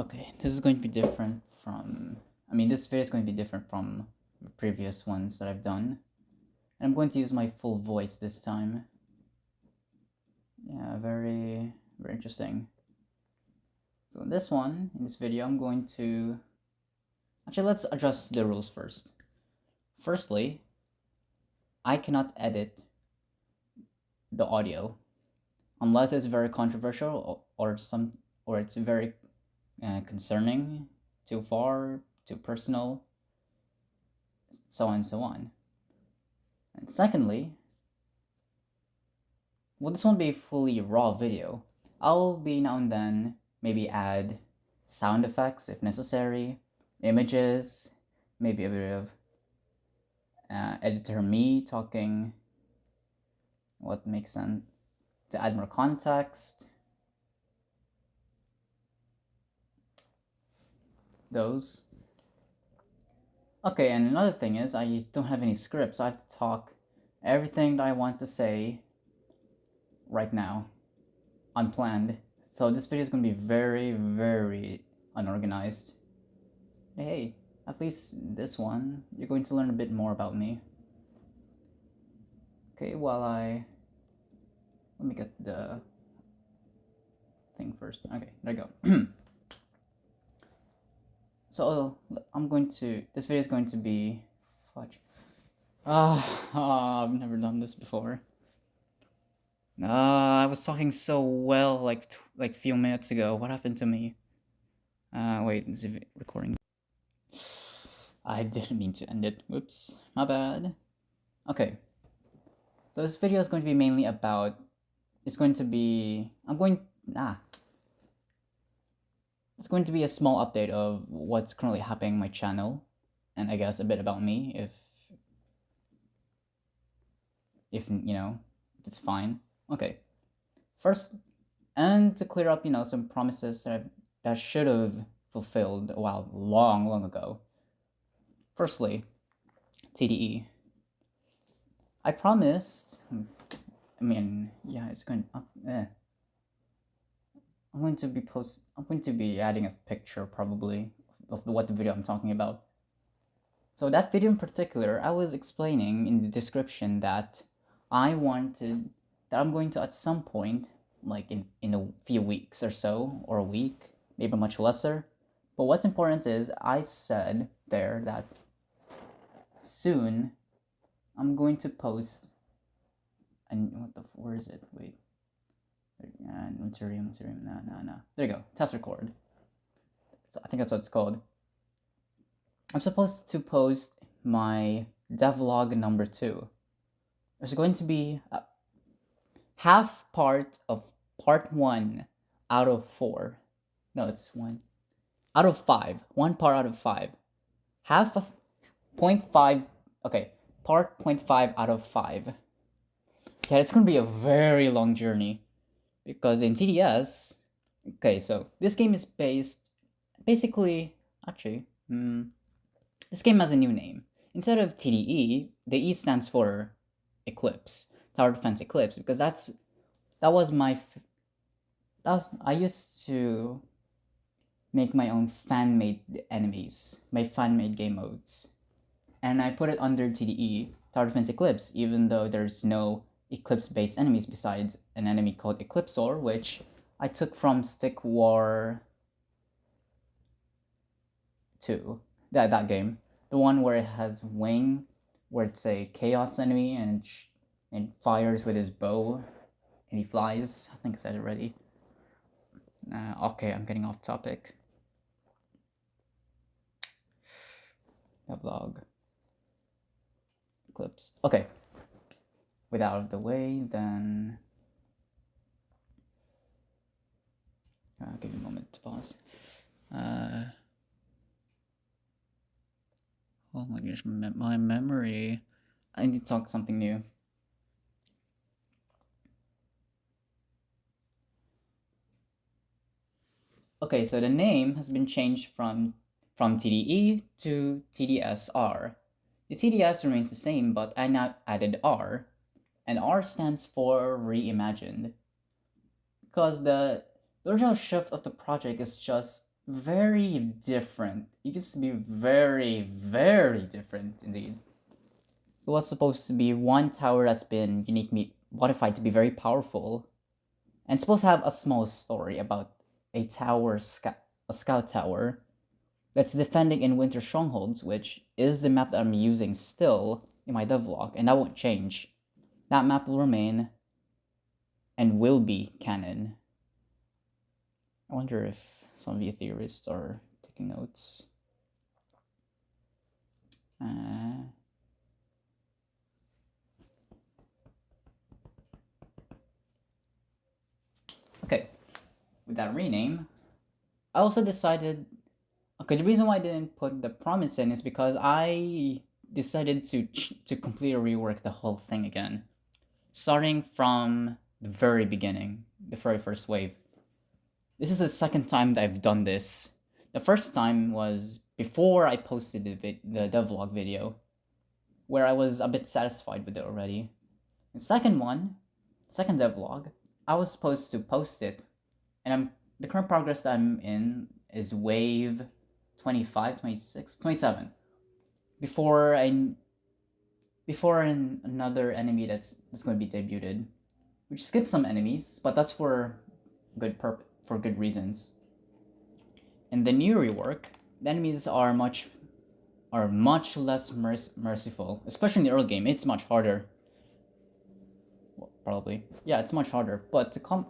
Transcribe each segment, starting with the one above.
Okay, this is going to be different from. This video is going to be different from the previous ones that I've done. And I'm going to use my full voice this time. Yeah, very, very interesting. So in this video, I'm going to. Actually, let's adjust the rules first. Firstly, I cannot edit the audio unless it's very controversial or it's very concerning, too far, too personal, so on and so on. And secondly, well, this won't be a fully raw video. I'll be now and then maybe add sound effects if necessary, images, maybe a bit of editor me talking what makes sense to add more context. Those. Okay, and another thing is I don't have any script, so I have to talk everything that I want to say right now, unplanned. So this video is going to be very, very unorganized. Hey, at least this one, you're going to learn a bit more about me. Okay, let me get the thing first. Okay, there you go. So this video is going to be, fudge. I've never done this before. I was talking so well like few minutes ago. What happened to me? Wait, is it recording? I didn't mean to end it. Whoops, my bad. Okay. So this video is going to be mainly about. It's going to be. It's going to be a small update of what's currently happening on my channel, and I guess a bit about me if it's fine. Okay. First, and to clear up some promises that should have fulfilled a while long ago. Firstly, TDE. I promised. Yeah, it's going. I'm going to be adding a picture probably of what the video I'm talking about. So that video in particular, I was explaining in the description that I'm going to at some point, like in a few weeks or so, or a week, maybe much lesser. But what's important is I said there that soon I'm going to post. And where is it? Wait. Materium. No. There you go. Test record. So I think that's what it's called. I'm supposed to post my devlog number 2. There's going to be a half part of part 1 out of 4. No, it's 1 out of 5. 1 part out of 5. Half of 0.5. Okay, part 0.5 out of 5. Yeah, it's going to be a very long journey. Because in TDS, okay, so this game is basically, this game has a new name. Instead of TDE, the E stands for Eclipse, Tower Defense Eclipse, because I used to make my own fan-made enemies, my fan-made game modes, and I put it under TDE, Tower Defense Eclipse, even though there's no Eclipse-based enemies besides an enemy called Eclipsor, which I took from Stick War 2. That game. The one where it has wing, where it's a chaos enemy and it fires with his bow and he flies. I think I said it already. Okay, I'm getting off topic. The vlog. Eclipse. Okay. With out of the way, then I'll give you a moment to pause. Oh my gosh, my memory. I need to talk something new. Okay, so the name has been changed from TDE to TDSR. The TDS remains the same, but I now added R, and R stands for reimagined. Because the original shift of the project is just very different. It used to be very, very different indeed. It was supposed to be one tower that's been uniquely modified to be very powerful, and it's supposed to have a small story about a scout tower that's defending in winter strongholds, which is the map that I'm using still in my devlog, and that won't change. That map will remain and will be canon. I wonder if some of you theorists are taking notes. Okay, with that rename, I also decided. Okay, the reason why I didn't put the promise in is because I decided to completely rework the whole thing again, starting from the very beginning, the very first wave. This is the second time that I've done this. The first time was before I posted the devlog video, where I was a bit satisfied with it already. The second devlog, I was supposed to post it, and the current progress that I'm in is wave 25, 26, 27. Before another enemy that's going to be debuted, which skips some enemies, but that's for good reasons. In the new rework, the enemies are much less merciful, especially in the early game. It's much harder. Well, probably, yeah, it's much harder. But to come,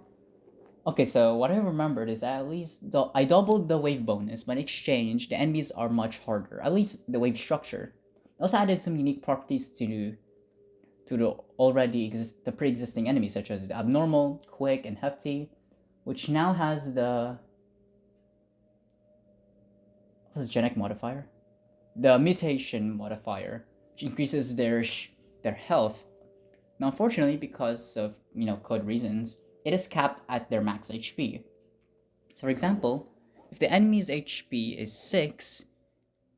okay, so what I remembered is at least I doubled the wave bonus, but in exchange, the enemies are much harder. At least the wave structure. I also added some unique properties to the pre-existing enemies, such as the abnormal, quick, and hefty, which now has the what's genetic modifier? The mutation modifier, which increases their health. Now, unfortunately, because of code reasons, it is capped at their max HP. So, for example, if the enemy's HP is 6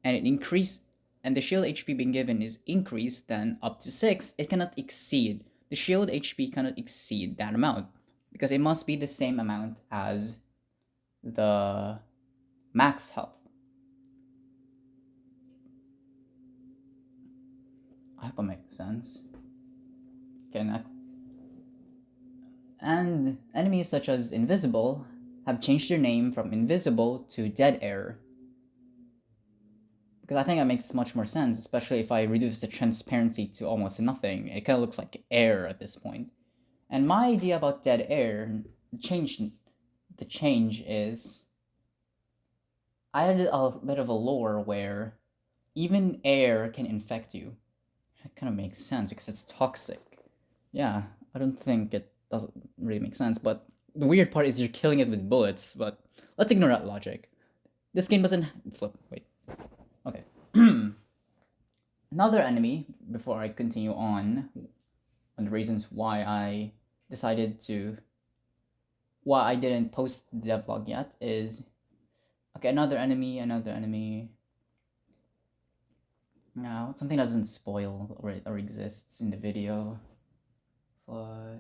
and the shield HP being given is increased then up to 6, the shield HP cannot exceed that amount because it must be the same amount as the max health. I hope that makes sense. Okay, next. And enemies such as Invisible have changed their name from Invisible to Dead Air. Because I think that makes much more sense, especially if I reduce the transparency to almost nothing. It kind of looks like air at this point. And my idea about Dead Air, the change is I added a bit of a lore where even air can infect you. That kind of makes sense because it's toxic. Yeah, I don't think it doesn't really make sense, but the weird part is you're killing it with bullets, but let's ignore that logic. This game doesn't flip. Wait. Okay. Another enemy, before I continue on the reasons why I didn't post the devlog yet, is okay, another enemy. No, something that doesn't spoil or exists in the video. Fudge.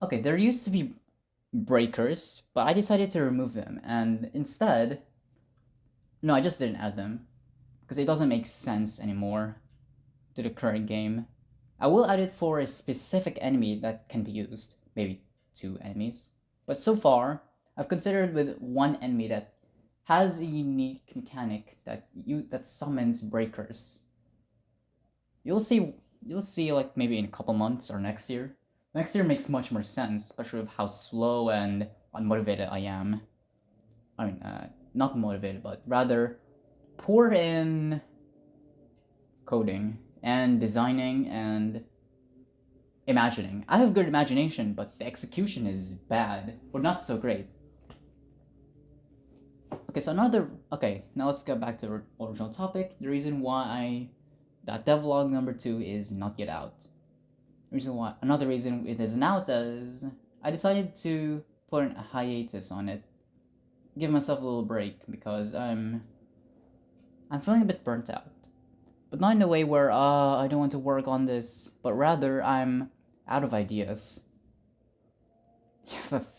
Okay, there used to be breakers, but I decided to remove them, and instead, no, I just didn't add them because it doesn't make sense anymore to the current game. I will add it for a specific enemy that can be used, maybe 2 enemies. But so far, I've considered with one enemy that has a unique mechanic that summons breakers. You'll see like maybe in a couple months or next year. Next year makes much more sense, especially with how slow and unmotivated I am. I mean, not motivated, but rather poor in coding and designing and imagining. I have good imagination, but the execution is bad, or not so great. Okay, now let's get back to the original topic. The reason why that devlog number 2 is not yet out. Another reason it isn't out is I decided to put a hiatus on it, give myself a little break because I'm feeling a bit burnt out, but not in a way where I don't want to work on this, but rather I'm out of ideas.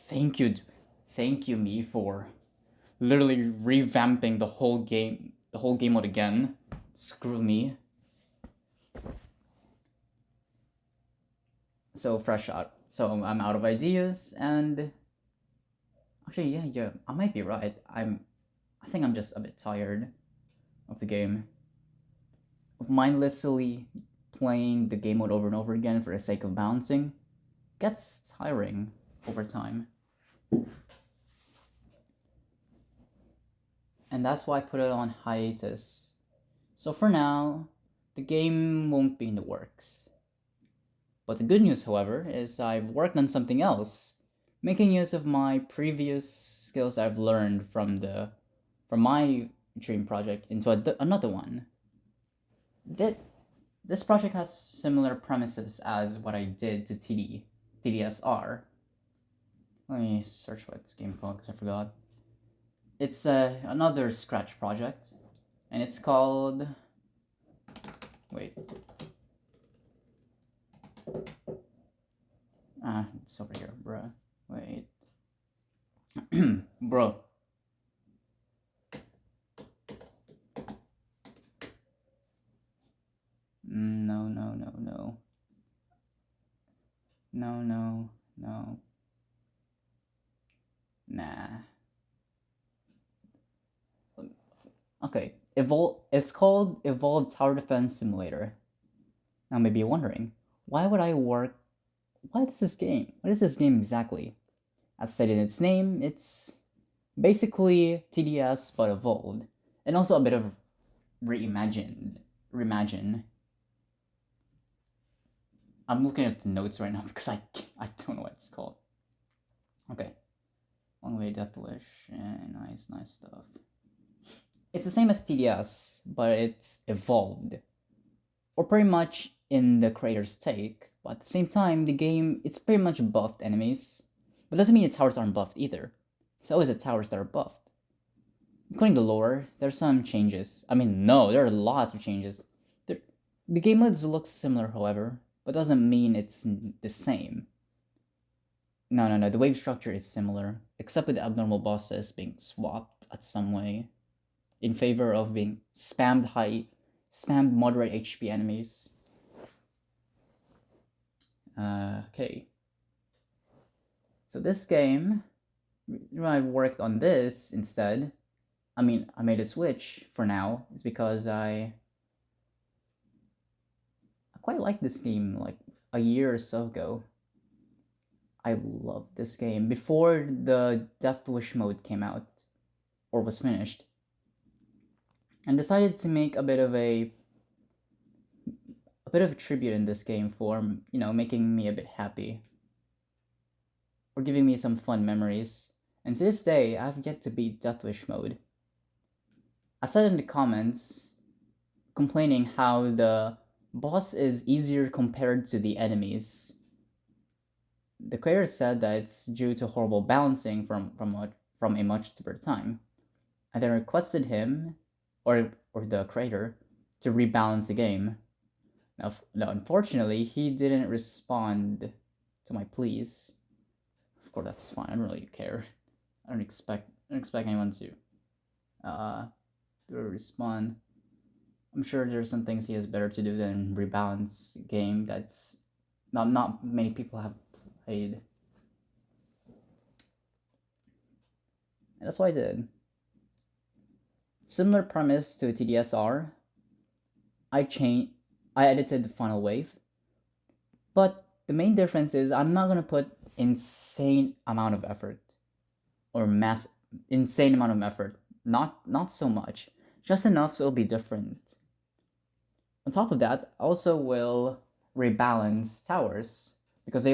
Thank you me for literally revamping the whole game mode again. Screw me. So fresh out. So I'm out of ideas, and actually, yeah, I might be right. I think I'm just a bit tired of the game, of mindlessly playing the game mode over and over again for the sake of balancing. Gets tiring over time. And that's why I put it on hiatus. So for now, the game won't be in the works. But the good news, however, is I've worked on something else, making use of my previous skills I've learned from my dream project into another one. This project has similar premises as what I did to TDSR. Let me search what this game called because I forgot. It's another Scratch project, and it's called. Wait. It's over here, bruh. Wait. Bro. No. No. Nah. Okay. It's called Evolved Tower Defense Simulator. Now maybe you're wondering, why would I work? What is this game? What is this game exactly? As stated in its name, it's basically TDS but evolved, and also a bit of reimagined. I'm looking at the notes right now because I don't know what it's called. Okay, Long Way Death Wish, nice stuff. It's the same as TDS, but it's evolved, or pretty much in the creator's take. But at the same time, the game it's pretty much buffed enemies, but doesn't mean the towers aren't buffed either. So is the towers that are buffed. According to lore, there's some changes. I mean, no, there are lots of changes. The game modes look similar, however, but doesn't mean it's the same. No, the wave structure is similar, except with the abnormal bosses being swapped at some way, in favor of being spammed moderate HP enemies. Okay. So this game, I worked on this instead. I made a switch for now. It's because I quite liked this game like a year or so ago. I loved this game before the Death Wish mode came out or was finished, and decided to make a bit of a tribute in this game for making me a bit happy or giving me some fun memories. And to this day, I've yet to beat Death Wish mode. I said in the comments complaining how the boss is easier compared to the enemies. The creator said that it's due to horrible balancing from a much deeper time. I then requested him, or the creator, to rebalance the game. Now, unfortunately, he didn't respond to my pleas. Of course, that's fine. I don't really care. I don't expect anyone to respond. I'm sure there's some things he has better to do than rebalance a game that's not many people have played. And that's what I did. Similar premise to TDSR. I edited the final wave, but the main difference is I'm not gonna put insane amount of effort or insane amount of effort. Not so much, just enough so it'll be different. On top of that, I also will rebalance towers because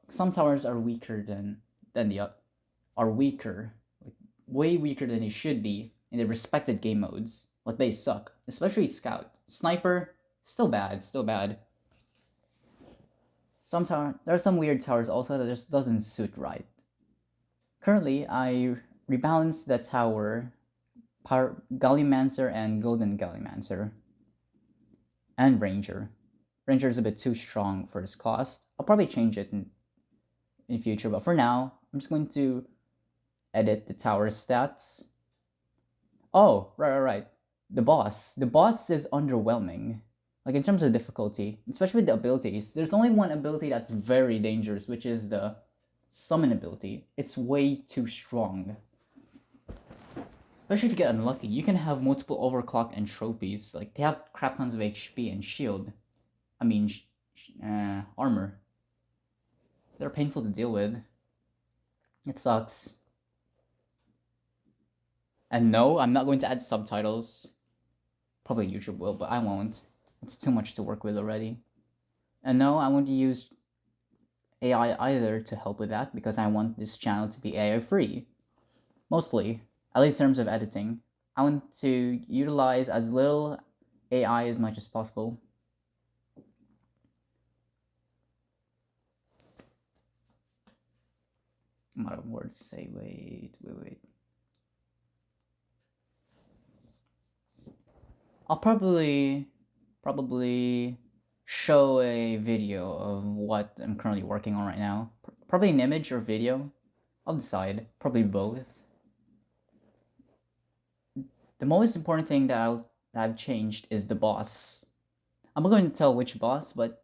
some towers are weaker than the are weaker, like way weaker than they should be in the respected game modes. Like they suck, especially Scout. Sniper, still bad. There are some weird towers also that just doesn't suit right. Currently, I rebalanced the tower, Gallimancer and Golden Gallimancer, and Ranger. Ranger is a bit too strong for this cost. I'll probably change it in future, but for now, I'm just going to edit the tower stats Oh, right. The boss is underwhelming. Like in terms of difficulty, especially with the abilities. There's only one ability that's very dangerous, which is the summon ability. It's way too strong. Especially if you get unlucky. You can have multiple overclock entropies. Like they have crap tons of HP and shield. I mean, armor. They're painful to deal with. It sucks. And no, I'm not going to add subtitles. Probably YouTube will, but I won't. It's too much to work with already. And no, I won't use AI either to help with that because I want this channel to be AI free. Mostly, at least in terms of editing. I want to utilize as little AI as much as possible. I'm out of words to say. Wait. I'll probably show a video of what I'm currently working on right now. Probably an image or video. I'll decide. Probably both. The most important thing that I've changed is the boss. I'm not going to tell which boss, but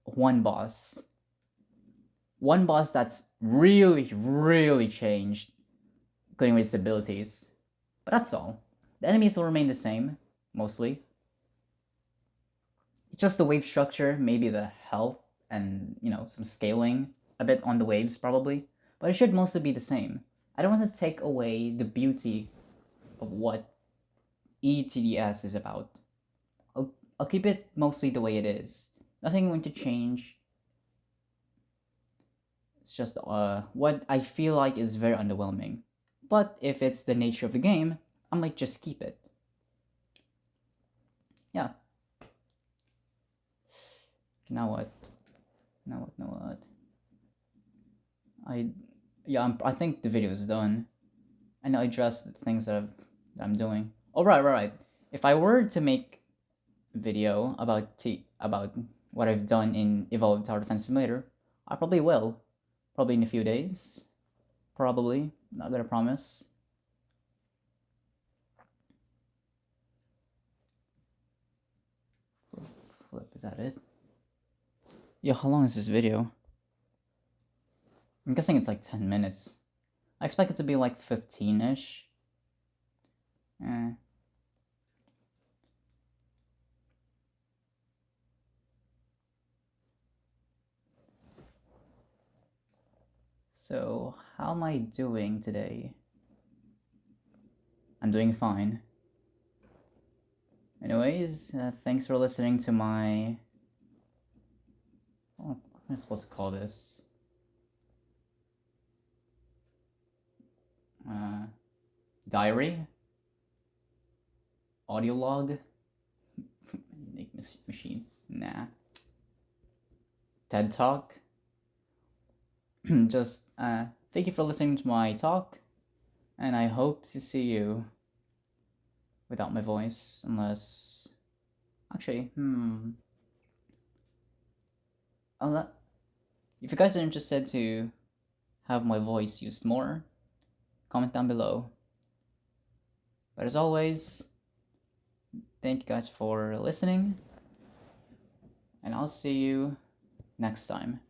one boss. One boss that's really changed, including with its abilities. But that's all. The enemies will remain the same, mostly. It's just the wave structure, maybe the health, and, some scaling. A bit on the waves, probably. But it should mostly be the same. I don't want to take away the beauty of what ETDS is about. I'll keep it mostly the way it is. Nothing going to change. It's just what I feel like is very underwhelming. But if it's the nature of the game, I might just keep it. Yeah. Now what? I think the video is done. And I addressed the things that I'm doing. Oh, right. If I were to make a video about what I've done in Evolved Tower Defense Simulator, I probably will. Probably in a few days. Probably. Not gonna promise. Flip, is that it? Yeah, how long is this video? I'm guessing it's like 10 minutes. I expect it to be like 15-ish. So, how am I doing today? I'm doing fine. Anyways, thanks for listening to my... what am I supposed to call this? Diary? Audio log? Make machine? Nah. TED Talk? Just, thank you for listening to my talk, and I hope to see you without my voice, unless... Actually, if you guys are interested to have my voice used more, comment down below. But as always, thank you guys for listening, and I'll see you next time.